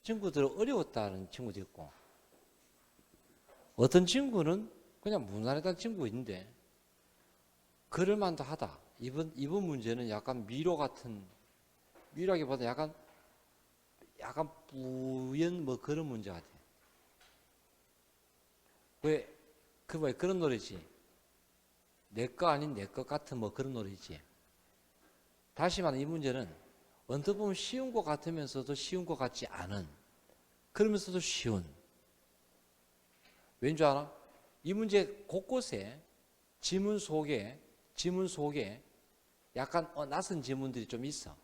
친구들은 어려웠다는 친구도 있고, 어떤 친구는 그냥 무난하다는 친구인데 그럴만도 하다. 이번 문제는 약간 미로 같은, 미로라기보다 약간 뿌연 뭐 그런 문제 같아. 왜 그런 노래지. 내 거 아닌 내 것 같은 뭐 그런 노래지. 다시 말하면 이 문제는 언뜻 보면 쉬운 것 같으면서도 쉬운 것 같지 않은, 그러면서도 쉬운. 왠 줄 알아? 이 문제 곳곳에 지문 속에 약간 낯선 지문들이 좀 있어.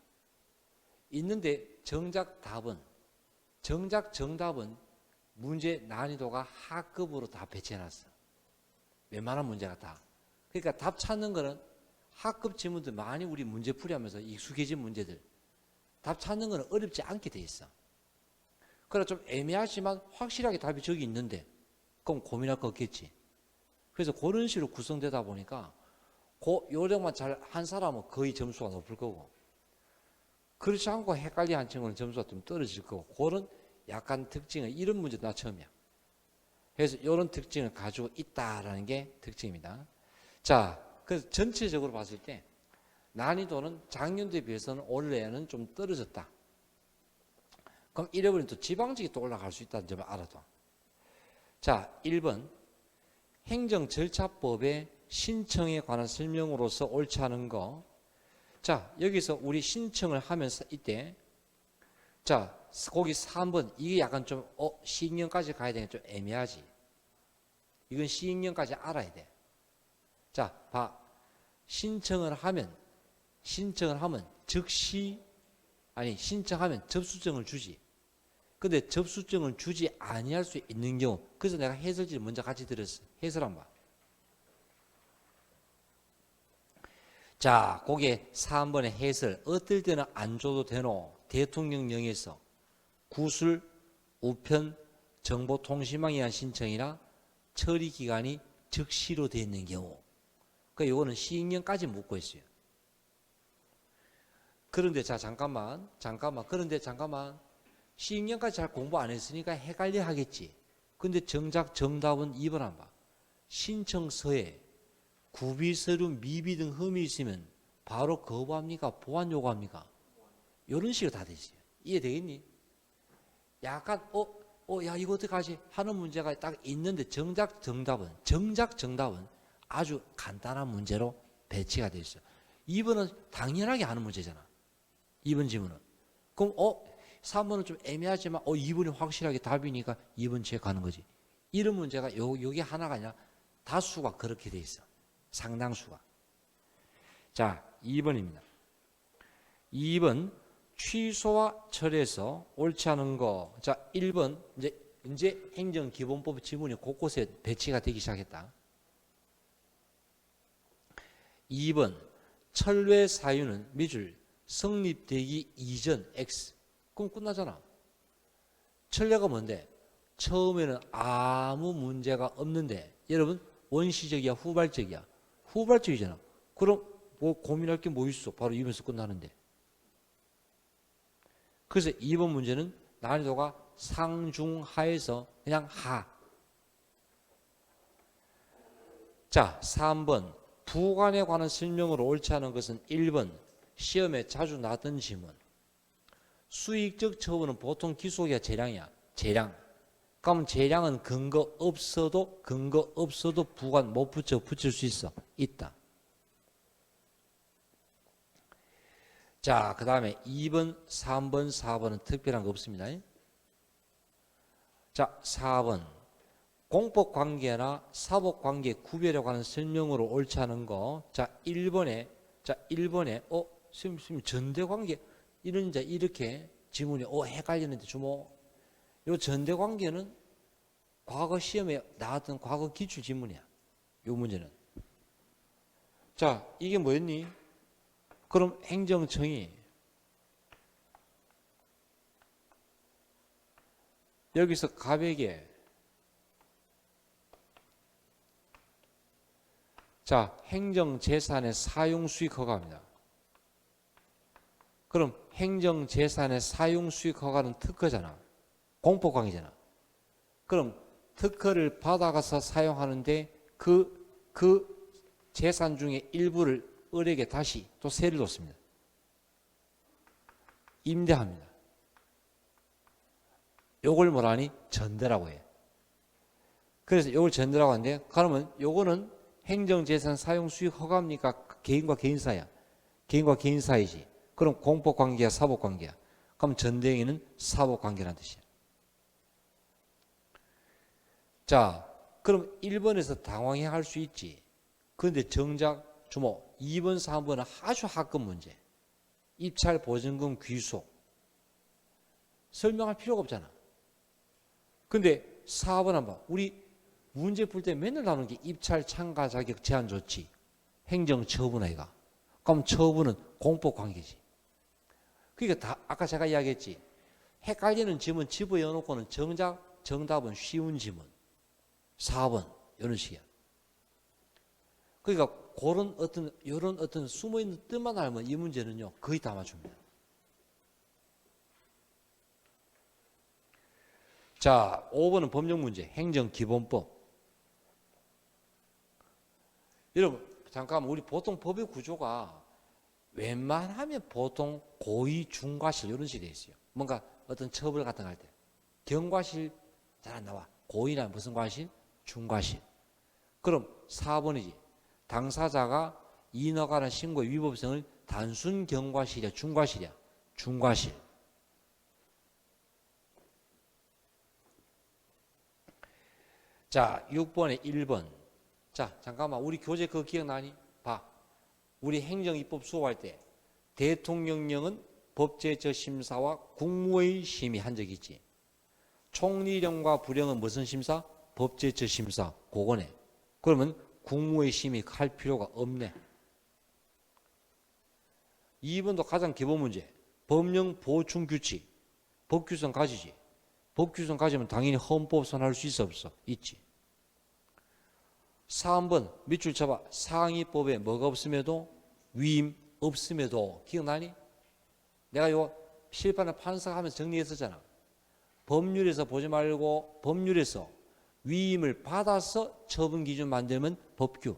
있는데 정작 정답은 문제 난이도가 하급으로 다 배치해놨어. 웬만한 문제가 다. 그러니까 답 찾는 거는 하급 지문들 많이 우리 문제 풀이하면서 익숙해진 문제들. 답 찾는 거는 어렵지 않게 돼 있어. 그러나 좀 애매하지만 확실하게 답이 저기 있는데 그럼 고민할 거 없겠지. 그래서 그런 식으로 구성되다 보니까 그 요령만 잘 한 사람은 거의 점수가 높을 거고, 그렇지 않고 헷갈리 한 친구는 점수가 좀 떨어질 거고, 그런 약간 특징은, 이런 문제 나 처음이야. 그래서 이런 특징을 가지고 있다라는 게 특징입니다. 자, 그래서 전체적으로 봤을 때 난이도는 작년도에 비해서는 올해는 좀 떨어졌다. 그럼 이래버리면 또 지방직이 또 올라갈 수 있다는 점을 알아둬. 자, 1번 행정절차법의 신청에 관한 설명으로서 옳지 않은 거. 자, 여기서 우리 신청을 하면서 이때, 자, 거기 3번, 이게 약간 좀 시행령까지 가야 되는 게 좀 애매하지. 이건 시행령까지 알아야 돼. 자, 봐. 신청을 하면 즉시, 아니 신청하면 접수증을 주지. 근데 접수증을 주지 아니할 수 있는 경우, 그래서 내가 해설지를 먼저 같이 들었어. 해설 한번. 자, 거기에 3번의 해설. 어떨 때는 안 줘도 되노? 대통령령에서 구술, 우편, 정보통신망에 의한 신청이나 처리 기간이 즉시로 되어 있는 경우. 그러니까 이거는 시행령까지 묻고 있어요. 그런데 자, 잠깐만. 시행령까지 잘 공부 안 했으니까 헷갈려 하겠지. 근데 정작 정답은 2번 한 봐. 신청서에 구비서류, 미비 등 흠이 있으면 바로 거부합니까? 보완 요구합니까? 이런 식으로 다 돼 있어요. 이해되겠니? 약간 야 이거 어떡하지? 하는 문제가 딱 있는데 정작 정답은 아주 간단한 문제로 배치가 돼 있어요. 2번은 당연하게 하는 문제잖아. 2번 지문은. 그럼 3번은 좀 애매하지만 2번이 확실하게 답이니까 2번 체크하는 거지. 이런 문제가 여기 하나가 아니라 다수가 그렇게 돼 있어. 상당수가. 자, 2번입니다. 2번 취소와 철회에서 옳지 않은 거. 자, 1번 이제 행정기본법 지문이 곳곳에 배치가 되기 시작했다. 2번 철회 사유는 밑줄 성립되기 이전 X. 그럼 끝나잖아. 철회가 뭔데? 처음에는 아무 문제가 없는데, 여러분 원시적이야 후발적이야? 후발적이잖아. 그럼 뭐 고민할 게 뭐 있어? 바로 이면서 끝나는데. 그래서 2번 문제는 난이도가 상중하에서 그냥 하. 자, 3번 부관에 관한 설명으로 옳지 않은 것은 1번 시험에 자주 나왔던 지문. 수익적 처분은 보통 기속이야 재량이야? 재량. 그럼 재량은 근거 없어도 부관 못 붙일 수 있어? 있다. 자, 그 다음에 2번, 3번, 4번은 특별한 거 없습니다. 자, 4번 공법관계나 사법관계 구별에 관한 설명으로 옳지 않은 거. 자, 1번에 선생님 전대관계 이런 이제 이렇게 지문이 헷갈리는데 주모. 요 전대관계는 과거 시험에 나왔던 과거 기출 지문이야. 요 문제는. 자, 이게 뭐였니? 그럼 행정청이 여기서 갑에게 자, 행정재산의 사용수익 허가입니다. 그럼 행정재산의 사용수익 허가는 특허잖아. 공포관계잖아. 그럼 특허를 받아가서 사용하는데 그 재산 중에 일부를 을에게 다시 또 세를 뒀습니다. 임대합니다. 요걸 뭐라니? 전대라고 해요. 그래서 요걸 전대라고 하는데, 그러면 요거는 행정재산 사용 수익 허가입니까? 개인과 개인 사이야. 개인과 개인 사이지. 그럼 공법관계야, 사법관계야. 그럼 전대행위는 사법관계라는 뜻이야. 자, 그럼 1번에서 당황해 할 수 있지. 그런데 정작 주목 2번, 3번은 아주 하급 문제. 입찰 보증금 귀속. 설명할 필요가 없잖아. 근데 4번 한번 우리 문제 풀 때 맨날 나오는 게 입찰 참가 자격 제한 조치, 행정 처분 아이가. 그럼 처분은 공법 관계지. 그러니까 다 아까 제가 이야기했지. 헷갈리는 지문 집어넣어 놓고는 정작 정답은 쉬운 지문. 4번 이런 식이야. 그러니까 그런 이런 어떤 숨어 있는 뜻만 알면 이 문제는요 거의 다 맞춥니다. 자, 5번은 법령 문제, 행정기본법. 여러분, 잠깐만, 우리 보통 법의 구조가 웬만하면 보통 고의, 중과실 이런 식으로 되어 있어요. 뭔가 어떤 처벌 같은 거 할 때. 경과실 잘 안 나와. 고의나 무슨 과실? 중과실. 그럼 4번이지. 당사자가 인허가나 관한 신고의 위법성을 단순 경과실이야, 중과실이야? 중과실. 자, 6번에 1번. 자, 잠깐만. 우리 교재 그거 기억나니? 봐. 우리 행정입법 수업할 때 대통령령은 법제처 심사와 국무회의 심의한 적이 있지. 총리령과 부령은 무슨 심사? 법제처 심사. 그거네. 그러면 국무회의 심의할 필요가 없네. 2번도 가장 기본 문제. 법령 보충 규칙. 법규성 가지지. 법규성 가지면 당연히 헌법선 할 수 있어 없어? 있지. 3번 밑줄 쳐봐. 상위법에 뭐가 없음에도 위임 없음에도 기억나니? 내가 요 실판을 판사하면서 정리했었잖아. 법률에서 보지 말고 법률에서 위임을 받아서 처분 기준 만들면 법규.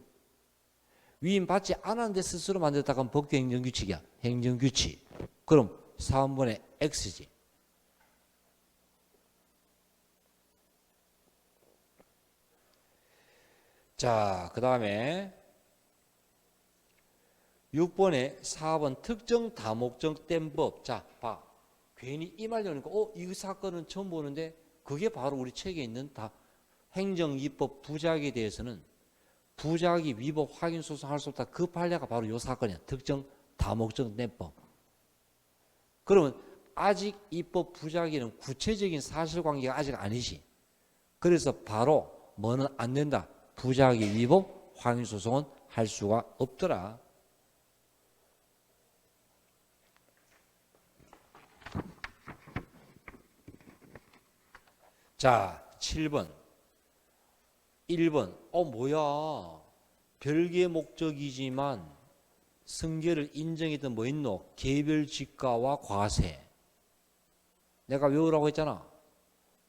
위임 받지 않았는데 스스로 만들었다 하면 법규 행정규칙이야. 행정규칙. 그럼 3번에 X지. 자, 그 다음에 6번에 4번 특정 다목적 땜법. 자, 봐. 괜히 이 말 나오니까 이 사건은 처음 보는데 그게 바로 우리 책에 있는 다 행정입법 부작에 대해서는 부작위 위법 확인 소송할 수 없다. 그 판례가 바로 이 사건이야. 특정 다목적 땜법. 그러면 아직 입법 부작위는 구체적인 사실관계가 아직 아니지. 그래서 바로 뭐는 안 된다. 부작위 위법 확인 소송은 할 수가 없더라. 자, 7번. 1번. 뭐야. 별개의 목적이지만 승계를 인정했던 뭐 있노? 개별 지가와 과세. 내가 외우라고 했잖아.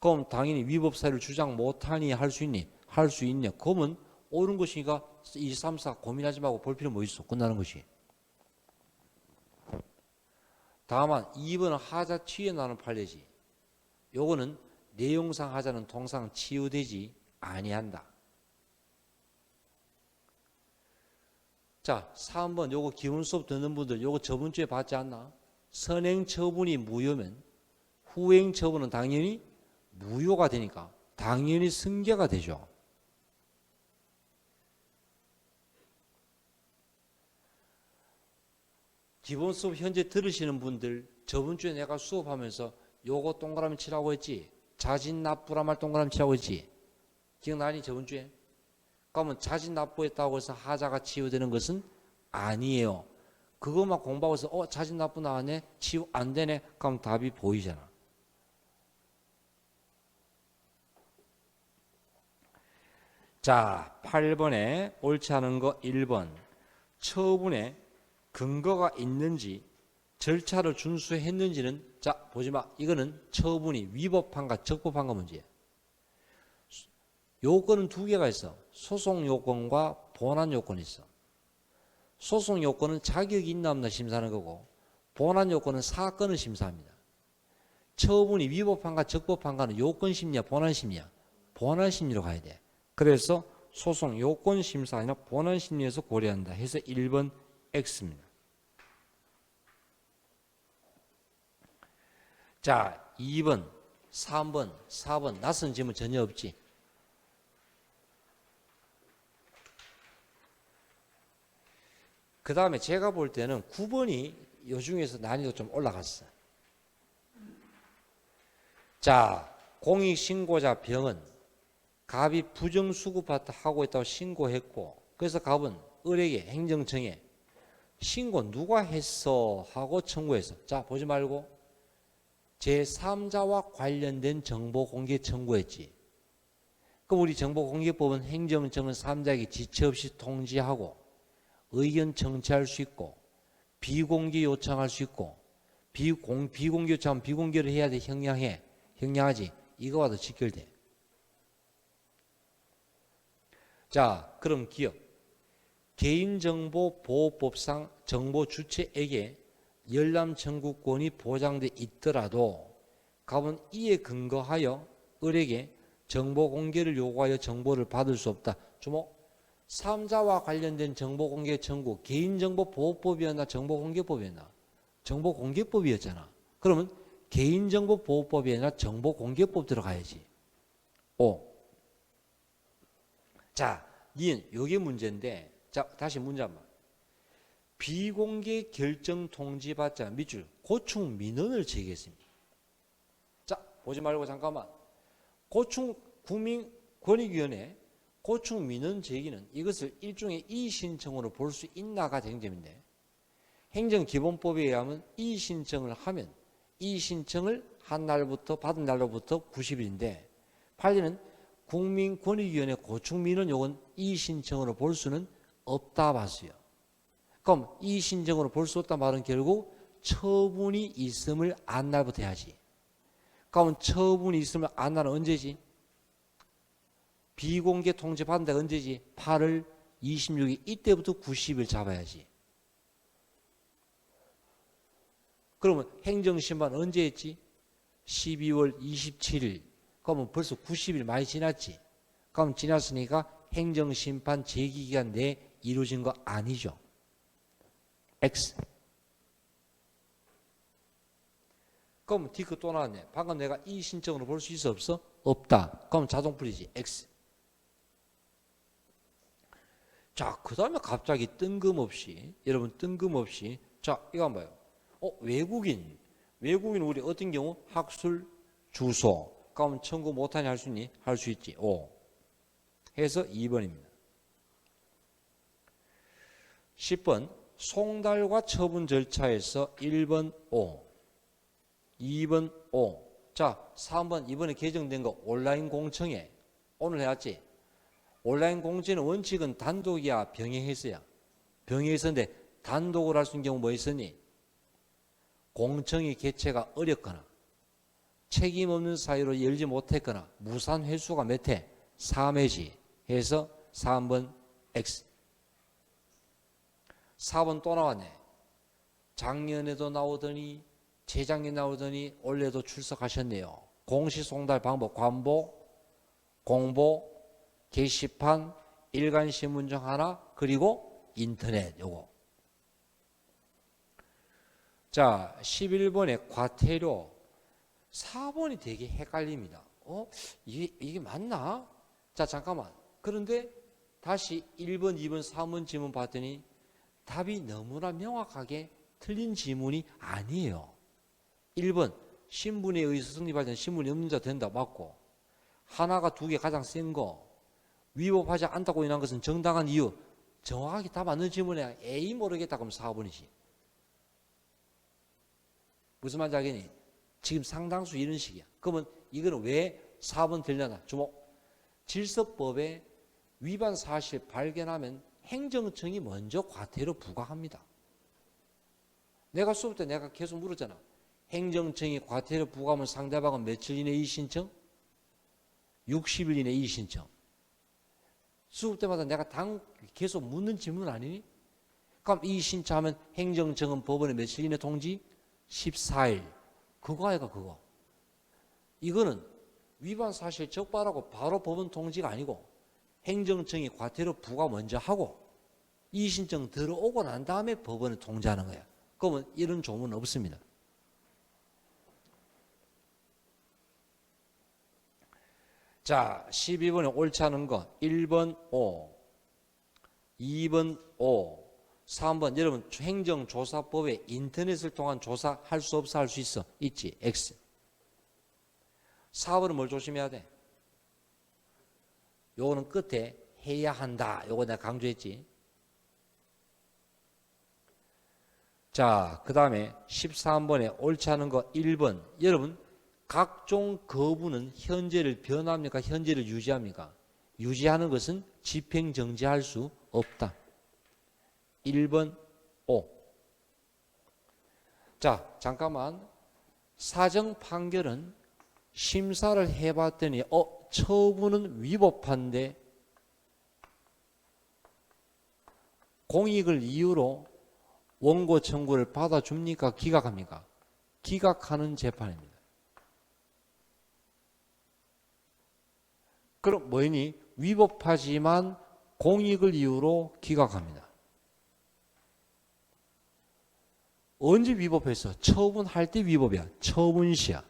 그럼 당연히 위법 사유를 주장 못하니 할 수 있니? 할 수 있냐? 그러면 옳은 것이니까 2, 3, 4 고민하지 말고 볼 필요 뭐 있어? 끝나는 것이. 다만 2번은 하자 치유에 나는 판례지. 요거는 내용상 하자는 통상 치유되지 아니한다. 자, 3번 요거 기본 수업 듣는 분들 요거 저번 주에 봤지 않나? 선행 처분이 무효면 후행 처분은 당연히 무효가 되니까 당연히 승계가 되죠. 기본 수업 현재 들으시는 분들 저번 주에 내가 수업하면서 요거 동그라미 치라고 했지. 자진납부란 말 동그라미 치라고 했지. 기억나니 저번 주에? 그러면 자진납부했다고 해서 하자가 치유되는 것은 아니에요. 그것만 공부하고 해서 자진납부 나왔네? 치유 안 되네? 그럼 답이 보이잖아. 자, 8번에 옳지 않은 거 1번. 처분에 근거가 있는지 절차를 준수했는지는 자 보지마. 이거는 처분이 위법한가 적법한가 문제야. 요건은 두 개가 있어. 소송 요건과 본안 요건이 있어. 소송 요건은 자격이 있나 없나 심사하는 거고 본안 요건은 사건을 심사합니다. 처분이 위법한가 적법한가는 요건 심리야 본안 심리야? 본안 심리로 가야 돼. 그래서 소송 요건 심사 아니라 본안 심리에서 고려한다 해서 1번 X입니다. 자 2번 3번 4번 낯선 질문 전혀 없지. 그 다음에 제가 볼 때는 9번이 요 중에서 난이도 좀 올라갔어. 자, 공익신고자 병은 갑이 부정수급하고 있다고 신고했고, 그래서 갑은 을에게 행정청에 신고 누가 했어? 하고 청구했어. 자, 보지 말고 제3자와 관련된 정보 공개 청구했지. 그럼 우리 정보공개법은 행정청은 3자에게 지체 없이 통지하고 의견 청취할 수 있고 비공개 요청할 수 있고 비공개 요청하면 비공개를 해야 돼. 형량하지. 이거와도 직결돼. 자, 그럼 기억. 개인정보보호법상 정보 주체에게 열람 청구권이 보장돼 있더라도 갑은 이에 근거하여 을에게 정보 공개를 요구하여 정보를 받을 수 없다. 주목. 3자와 관련된 정보공개 청구, 개인정보보호법이었나 정보공개법이었나? 정보공개법이었잖아. 그러면 개인정보보호법이 아니라 정보공개법 들어가야지. 5. 자, 니은 요게 문제인데 자 다시 문제 한번. 비공개 결정 통지받자 밑줄 고충 민원을 제기했습니다. 자 보지 말고 잠깐만. 국민권익위원회 고충 민원 제기는 이것을 일종의 이의신청으로 볼 수 있나가 쟁점인데 행정기본법에 의하면 이의신청을 하면 이의신청을 한 날부터 받은 날로부터 90일인데 판례는 국민권익위원회 고충 민원 요건 이의신청으로 볼 수는 없다 봤어요. 그럼 이의신청으로 볼 수 없다 말은 결국 처분이 있음을 안 날부터 해야지. 그러면 처분이 있음을 안 날은 언제지? 비공개 통지 받은 데가 언제지? 8월 26일 이때부터 90일 잡아야지. 그러면 행정심판 언제 했지? 12월 27일. 그러면 벌써 90일 많이 지났지. 그럼 지났으니까 행정심판 제기기간 내에 이루어진 거 아니죠. X. 그럼 D크 또 나왔네. 방금 내가 이 신청으로 볼 수 있어 없어? 없다. 그럼 자동풀이지. X. 자, 그 다음에 갑자기 뜬금없이 여러분 뜬금없이 자 이거 한번 봐요. 외국인 우리 어떤 경우 학술 주소 그럼 청구 못하니 할 수 있니? 할 수 있지. 5 해서 2번입니다. 10번 송달과 처분 절차에서 1번 5 2번 5 자 3번 이번에 개정된 거 온라인 공청회 오늘 해왔지. 온라인 공청회는 원칙은 단독이야 병행해서야. 병행해서인데 단독으로 할 수 있는 경우 뭐 있었니? 공청회 개최가 어렵거나 책임 없는 사유로 열지 못했거나 무산 회수가 몇 회? 3회지 해서 3번 X. 4번 또 나왔네. 작년에도 나오더니 재작년에 나오더니 올해도 출석하셨네요. 공시송달 방법 관보, 공보, 게시판, 일간신문정 하나 그리고 인터넷 요거. 자 11번에 과태료 4번이 되게 헷갈립니다. 이게 맞나? 자 잠깐만. 그런데 다시 1번, 2번, 3번 지문 봤더니 답이 너무나 명확하게 틀린 지문이 아니에요. 1번 신분에 의해서 성립할 때는 신분이 없는 자 된다 맞고 하나가 두 개 가장 센 거 위법하지 않다고 인한 것은 정당한 이유 정확하게 답 맞는 지문에 에이 모르겠다 그럼 4번이지. 무슨 말인지 알겠니? 지금 상당수 이런 식이야. 그러면 이거는 왜 4번 되려나? 주목. 질서법에 위반 사실 발견하면 행정청이 먼저 과태료 부과합니다. 내가 수업 때 내가 계속 물었잖아. 행정청이 과태료 부과하면 상대방은 며칠 이내 이의신청? 60일 이내 이의신청. 수업 때마다 내가 계속 묻는 질문 아니니? 그럼 이의신청하면 행정청은 법원에 며칠 이내 통지? 14일. 그거 아이가 그거. 이거는 위반 사실 적발하고 바로 법원 통지가 아니고 행정청이 과태료 부과 먼저 하고 이의신청 들어오고 난 다음에 법원에 통지하는 거야. 그러면 이런 조문은 없습니다. 자, 12번에 옳지 않은 거 1번 O, 2번 O, 3번 여러분 행정조사법에 인터넷을 통한 조사할 수 없어 할 수 있어? 있지. X. 4번은 뭘 조심해야 돼? 요거는 끝에 해야 한다. 요거 내가 강조했지. 자, 그 다음에 13번에 옳지 않은 거 1번. 여러분 각종 거부는 현재를 변합니까? 현재를 유지합니까? 유지하는 것은 집행정지할 수 없다. 1번 O. 자, 잠깐만. 사정 판결은 심사를 해봤더니 처분은 위법한데 공익을 이유로 원고 청구를 받아줍니까? 기각합니까? 기각하는 재판입니다. 그럼 뭐니? 위법하지만 공익을 이유로 기각합니다. 언제 위법했어? 처분할 때 위법이야. 처분시야.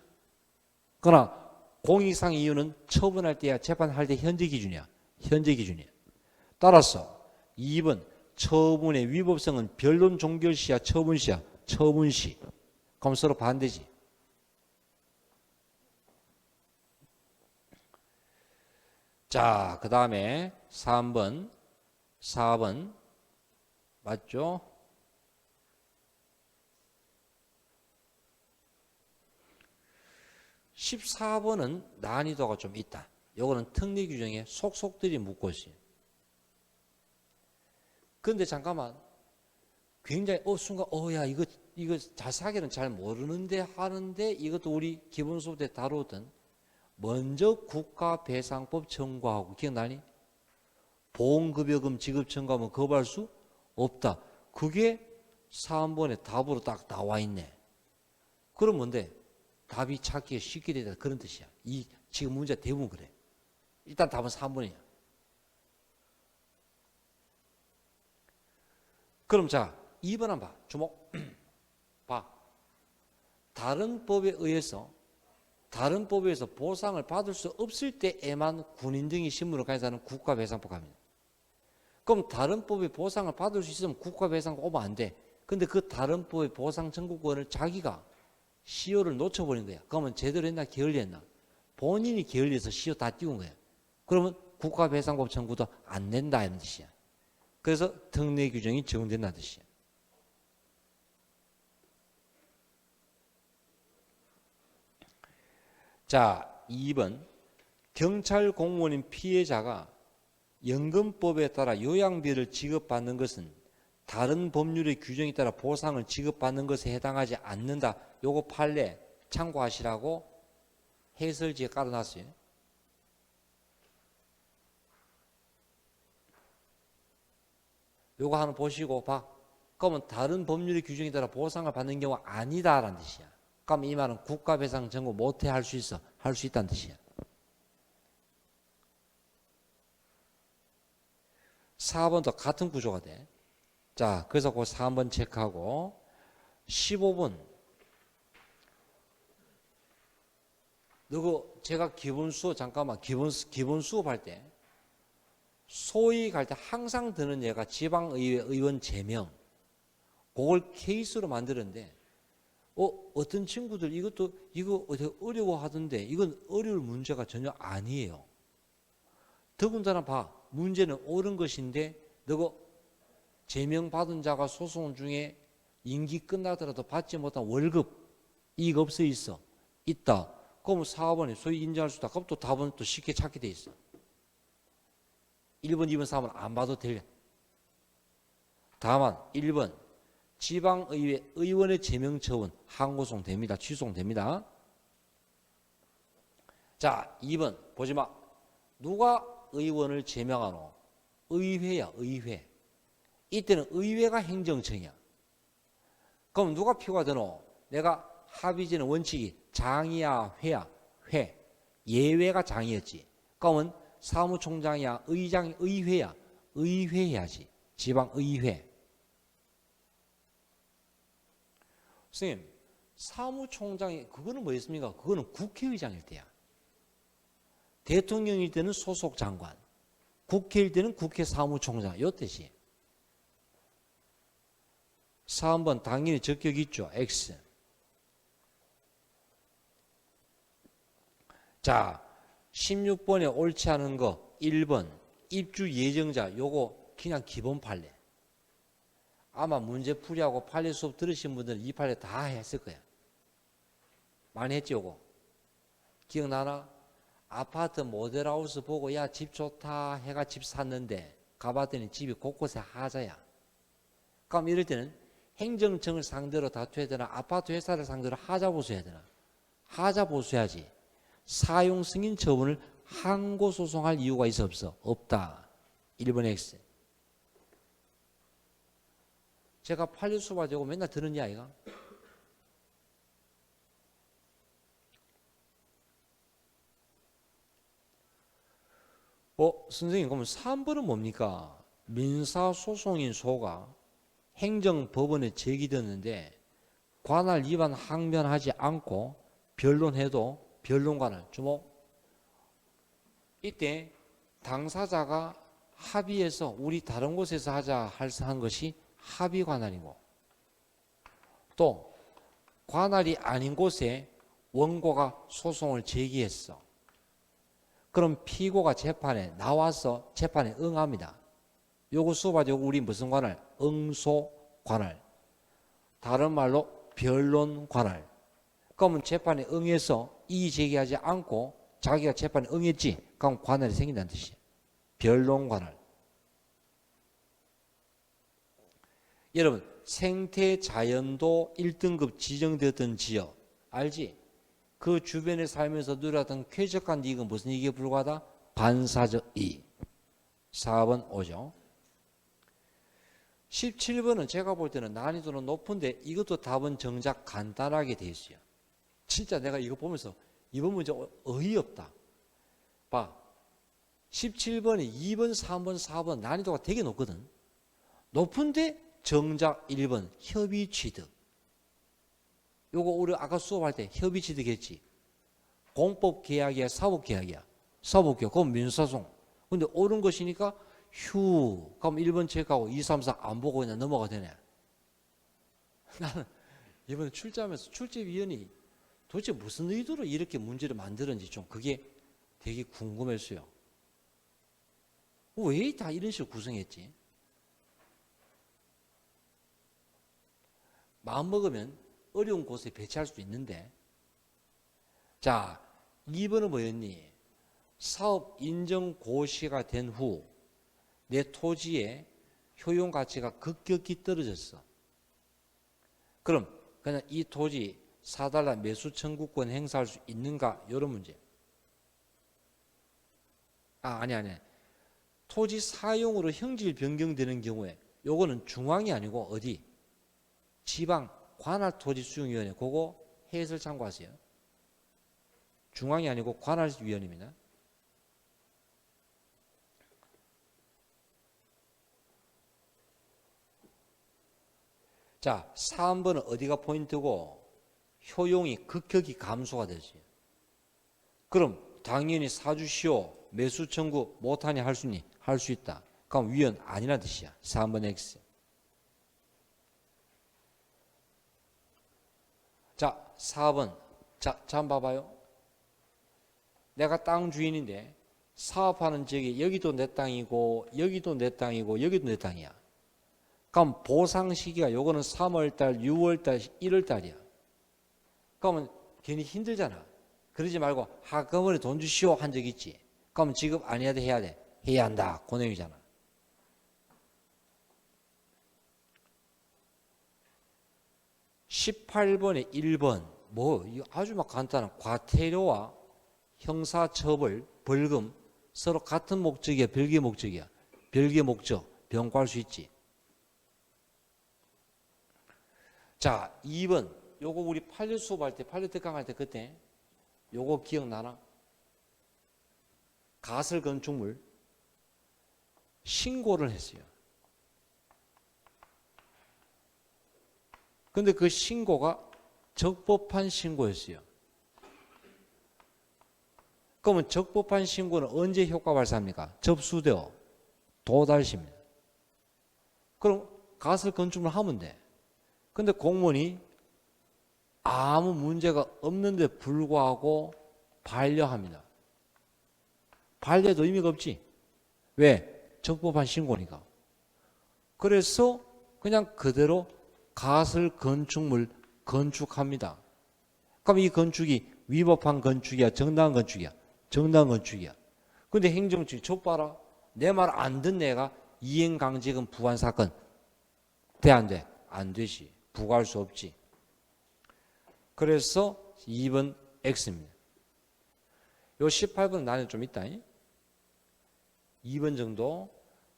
그러나 공익상 이유는 처분할 때야, 재판할 때 현재 기준이야. 현재 기준이야. 따라서 2번 처분의 위법성은 변론 종결시야, 처분시야. 처분시. 그럼 서로 반대지. 자, 그 다음에 3번, 4번 맞죠? (14번은) 난이도가 좀 있다. 요거는 특례 규정에 속속들이 묻고 있어요. 근데 잠깐만, 굉장히 순간 야 이거 자세하게는 잘 모르는데 하는데, 이것도 우리 기본 수업 때 다루었던 먼저 국가배상법 청구하고, 기억나니? 보험급여금 지급 청구하면 거부할 수 없다. 그게 3번의 답으로 딱 나와 있네. 그럼 뭔데? 답이 찾기가 쉽게 되다, 그런 뜻이야. 지금 문제 대부분 그래. 일단 답은 3번이야. 그럼 자, 2번 한번 봐. 주목. 봐. 다른 법에 의해서 보상을 받을 수 없을 때에만 군인 등이 신분을 가진 사람은 국가배상법 갑니다. 그럼 다른 법에 보상을 받을 수 있으면 국가배상법 오면 안 돼. 근데 그 다른 법의 보상 청구권을 자기가 시효를 놓쳐버린 거야. 그러면 제대로 했나 게을리했나? 본인이 게을리해서 시효 다 띄운 거야. 그러면 국가배상법 청구도 안 낸다 이런 뜻이야. 그래서 특례 규정이 적용된다는 뜻이야. 자, 2번 경찰 공무원인 피해자가 연금법에 따라 요양비를 지급받는 것은 다른 법률의 규정에 따라 보상을 지급받는 것에 해당하지 않는다. 요거 판례 참고하시라고 해설지에 깔아놨어요. 요거 하나 보시고 봐. 그러면 다른 법률의 규정에 따라 보상을 받는 경우가 아니다라는 뜻이야. 그럼 이 말은 국가배상 청구 못해 할 수 있어? 할 수 있다는 뜻이야. 4번도 같은 구조가 돼. 자, 그래서 그 3번 체크하고 15번 너그 제가 기본 수업 잠깐만 기본 수업할 때 소위 갈 때 항상 드는 얘가 지방의회 의원 제명, 그걸 케이스로 만드는데 어떤 친구들 이거 되게 어려워하던데 이건 어려울 문제가 전혀 아니에요. 더군다나 봐, 문제는 옳은 것인데 너가 제명받은 자가 소송 중에 임기 끝나더라도 받지 못한 월급 이익 없어 있어? 있다. 그럼 4번에 소위 인정할 수 있다. 그럼 또 답은 또 쉽게 찾게 돼 있어. 1번, 2번, 3번 안 봐도 될. 다만 1번 지방의회 의원의 제명 처분 항고송됩니다. 취소됩니다. 자, 2번 보지마. 누가 의원을 제명하노? 의회야, 의회. 이때는 의회가 행정청이야. 그럼 누가 표가 되노? 내가 합의제는 원칙이 장이야, 회야? 회. 예외가 장이었지. 그러면 사무총장이야, 의장, 의회야? 의회 해야지. 지방의회. 선생님, 사무총장이 그거는 뭐였습니까? 그거는 국회의장일 때야. 대통령일 때는 소속 장관, 국회일 때는 국회 사무총장, 요 뜻이. 3번 당연히 적격 있죠. X. 자, 16번에 옳지 않은 거 1번 입주 예정자, 요거 그냥 기본 판례. 아마 문제풀이하고 판례 수업 들으신 분들은 이 판례 다 했을 거야. 많이 했지 요거. 기억나나? 아파트 모델하우스 보고 야 집 좋다 해가 집 샀는데 가봤더니 집이 곳곳에 하자야. 그럼 이럴 때는 행정청을 상대로 다투어야 되나 아파트 회사를 상대로 하자 보수해야 되나? 하자 보수해야지. 사용 승인 처분을 항고 소송할 이유가 있어 없어? 없다. 1번 X. 제가 판례 수업하자고 맨날 들은 이야기가 선생님 그러면 3번은 뭡니까? 민사소송인 소가 행정법원에 제기됐는데 관할 위반 항변하지 않고 변론해도 변론관을 주목. 이때 당사자가 합의해서 우리 다른 곳에서 하자 한 것이 합의 관할이고 또 관할이 아닌 곳에 원고가 소송을 제기했어. 그럼 피고가 재판에 나와서 재판에 응합니다. 요거 수업하죠. 우리 무슨 관할? 응소 관할. 다른 말로 변론 관할. 그러면 재판에 응해서 이의 제기하지 않고 자기가 재판에 응했지. 그럼 관할이 생긴다는 뜻이에요. 변론 관할. 여러분 생태자연도 1등급 지정되었던 지역 알지? 그 주변에 살면서 누렸던 쾌적한 이익은 무슨 이익에 불과하다? 반사적 이익. 4번 오죠. 17번은 제가 볼 때는 난이도는 높은데 이것도 답은 정작 간단하게 돼 있어요. 진짜 내가 이거 보면서 이번 문제 어이없다. 봐. 17번이 2번, 3번, 4번 난이도가 되게 높거든. 높은데 정작 1번 협의 취득. 요거 우리 아까 수업할 때 협의 취득했지. 공법 계약이야, 사법 계약이야. 사법 계약. 그럼 민사소송. 근데 옳은 것이니까 휴. 그럼 1번 체크하고 2, 3, 4 안 보고 그냥 넘어가 되네. 나는 이번에 출제하면서 출제위원이 도대체 무슨 의도로 이렇게 문제를 만들었는지 좀 그게 되게 궁금했어요. 왜 다 이런 식으로 구성했지? 마음먹으면 어려운 곳에 배치할 수도 있는데. 자, 2번은 뭐였니? 사업 인정 고시가 된 후 내 토지의 효용 가치가 급격히 떨어졌어. 그럼 그냥 이 토지 사달라 매수 청구권 행사할 수 있는가? 이런 문제. 아니. 토지 사용으로 형질 변경되는 경우에 요거는 중앙이 아니고 어디? 지방 관할 토지 수용위원회. 그거 해설 참고하세요. 중앙이 아니고 관할위원회입니다. 자, 3번은 어디가 포인트고 효용이 급격히 감소가 되지. 그럼 당연히 사주시오 매수 청구 못하니 할 수 있니? 할 수 있다. 그럼 위헌 아니란 뜻이야. 3번 X. 자, 4번. 자, 한번 봐봐요. 내가 땅 주인인데 사업하는 지역이 여기도 내 땅이고 여기도 내 땅이고 여기도 내 땅이야. 그럼 보상 시기가 요거는 3월달, 6월달, 1월달이야. 그러면 괜히 힘들잖아. 그러지 말고 한꺼번에 돈 주시오 한 적 있지. 그럼 지급 안 해야 돼? 해야 돼? 해야 한다. 그 내용이잖아. 18번에 1번 뭐 이거 아주 막 간단한 과태료와 형사처벌, 벌금 서로 같은 목적이야, 별개의 목적이야. 별개의 목적, 병과할 수 있지. 자, 2번 요거 우리 판례 수업할 때, 판례 특강할 때 그때 요거 기억나나? 가설 건축물 신고를 했어요. 근데 그 신고가 적법한 신고였어요. 그러면 적법한 신고는 언제 효과 발사합니까? 접수되어 도달시입니다. 그럼 가설 건축물 하면 돼. 근데 공무원이 아무 문제가 없는데 불구하고 반려합니다. 반려도 의미가 없지. 왜? 적법한 신고니까. 그래서 그냥 그대로 가설 건축물 건축합니다. 그럼 이 건축이 위법한 건축이야, 정당한 건축이야? 정당한 건축이야. 근데 행정처이 족봐라. 내 말 안 듣는 애가 이행강제금 부과한 사건 돼, 안 돼? 안 되지. 부과할 수 없지. 그래서 2번 X입니다. 요 18번은 나는 좀 있다. 2번 정도.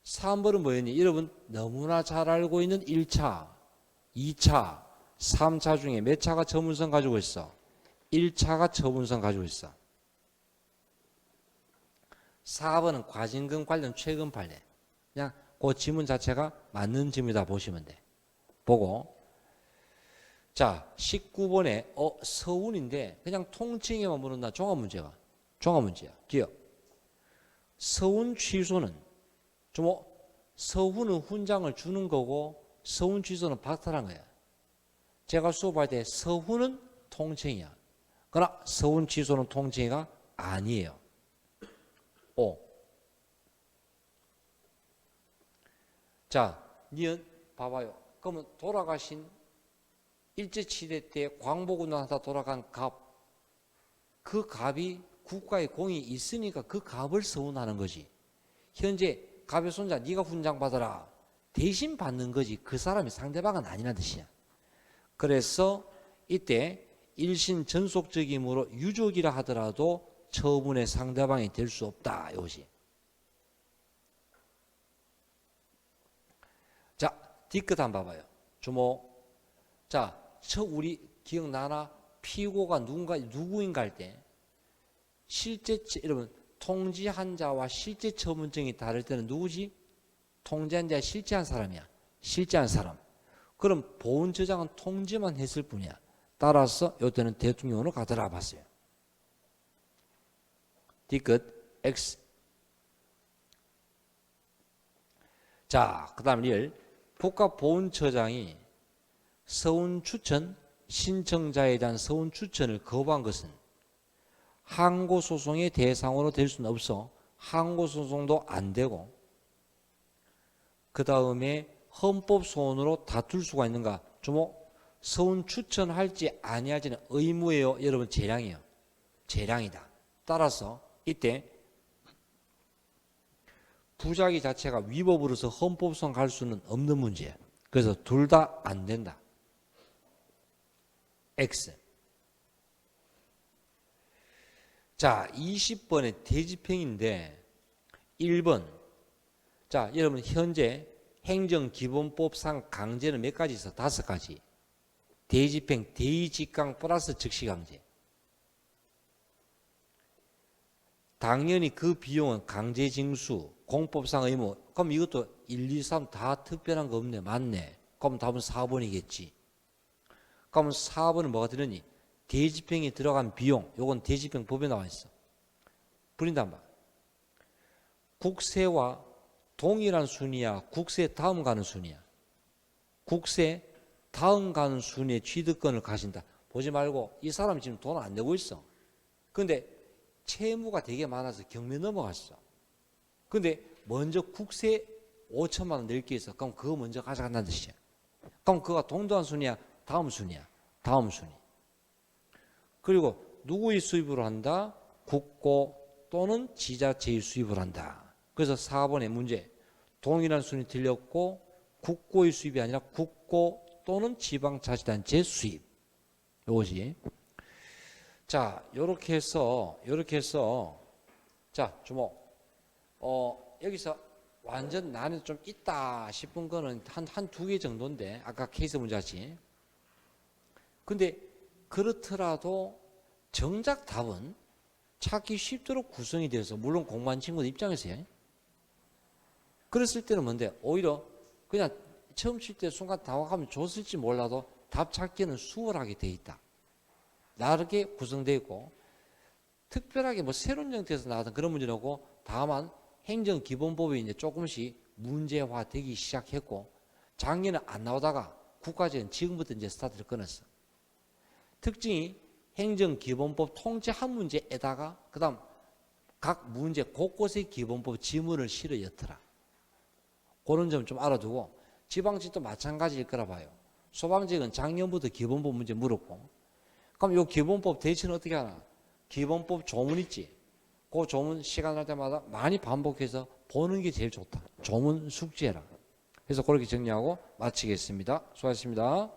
3번은 뭐였니? 여러분 너무나 잘 알고 있는 1차, 2차, 3차 중에 몇 차가 처분성 가지고 있어? 1차가 처분성 가지고 있어. 4번은 과징금 관련 최근 판례. 그냥 그 지문 자체가 맞는 지문이다 보시면 돼. 보고. 자, 19번에 서운인데 그냥 통칭에만 물은다. 종합문제가. 종합문제야. 기억. 서운 취소는 좀 서운은 훈장을 주는 거고 서운 취소는 박탈한 거야. 제가 수업할 때 서운은 통칭이야. 그러나 서운 취소는 통칭이가 아니에요. 5. 자, 니은 봐봐요. 그러면 돌아가신 일제치대 때 광복운동하다 돌아간 갑, 그 갑이 국가의 공이 있으니까 그 갑을 서운하는 거지. 현재 갑의 손자 네가 훈장 받아라. 대신 받는 거지. 그 사람이 상대방은 아니란 뜻이야. 그래서 이때 일신 전속적임으로 유족이라 하더라도 처분의 상대방이 될 수 없다. 이것이. 자, 뒤끝 한번 봐봐요. 주목. 자, 우리 기억나나? 피고가 누구인가 할 때 실제, 여러분 통지한 자와 실제 처분증이 다를 때는 누구지? 통지한 자가 실제한 사람이야. 실제한 사람. 그럼 보훈 저장은 통지만 했을 뿐이야. 따라서 이때는 대통령으로 가더라 봤어요. 뒤끝 X. 자, 그 다음 리얼. 국가보훈처장이 서운 추천, 신청자에 대한 서운 추천을 거부한 것은 항고소송의 대상으로 될 수는 없어. 항고소송도 안 되고, 그 다음에 헌법소원으로 다툴 수가 있는가? 주목. 서운 추천할지 아니할지는 의무예요. 여러분 재량이에요. 재량이다. 따라서 이때 부작위 자체가 위법으로서 헌법소송 갈 수는 없는 문제야. 그래서 둘 다 안 된다. X. 자, 20번의 대집행인데 1번. 자, 여러분 현재 행정기본법상 강제는 몇 가지 있어? 5가지. 대집행, 대의직강 플러스 즉시강제. 당연히 그 비용은 강제징수, 공법상 의무. 그럼 이것도 1, 2, 3 다 특별한 거 없네. 맞네. 그럼 답은 4번이겠지. 그럼 4번은 뭐가 들으니? 대집행에 들어간 비용. 요건 대집행법에 나와 있어. 불린단 말. 국세와 동일한 순위야? 국세 다음 가는 순위야? 국세 다음 가는 순위의 취득권을 가진다. 보지 말고 이 사람 지금 돈 안 내고 있어. 근데 채무가 되게 많아서 경매 넘어갔어. 근데 먼저 국세 5천만 원 낼 게 있어. 그럼 그거 먼저 가져간다는 뜻이야. 그럼 그거가 동등한 순위야? 다음 순위야? 다음 순위. 그리고 누구의 수입으로 한다? 국고 또는 지자체의 수입을 한다. 그래서 4번의 문제. 동일한 순위 틀렸고 국고의 수입이 아니라 국고 또는 지방자치단체 수입. 요거지. 자, 요렇게 해서 자, 주목. 여기서 완전 나는 좀 있다 싶은 거는 한 두 개 정도인데, 아까 케이스 문제지. 근데 그렇더라도 정작 답은 찾기 쉽도록 구성이 돼서, 물론 공부한 친구들 입장에서요. 그랬을 때는 뭔데? 오히려 그냥 처음 칠 때 순간 당황하면 줬을지 몰라도 답 찾기는 수월하게 돼 있다. 다르게 구성되어 있고, 특별하게 뭐 새로운 형태에서 나왔던 그런 문제는 없고, 다만 행정기본법이 이제 조금씩 문제화되기 시작했고, 작년에 안 나오다가 국가적인 지금부터 이제 스타트를 끊었어. 특징이 행정기본법 통제 한 문제에다가 그다음 각 문제 곳곳에 기본법 지문을 실어 였더라. 그런 점 좀 알아두고, 지방직도 마찬가지일 거라 봐요. 소방직은 작년부터 기본법 문제 물었고, 그럼 이 기본법 대체는 어떻게 하나? 기본법 조문 있지? 그 조문 시간 날 때마다 많이 반복해서 보는 게 제일 좋다. 조문 숙지해라. 그래서 그렇게 정리하고 마치겠습니다. 수고하셨습니다.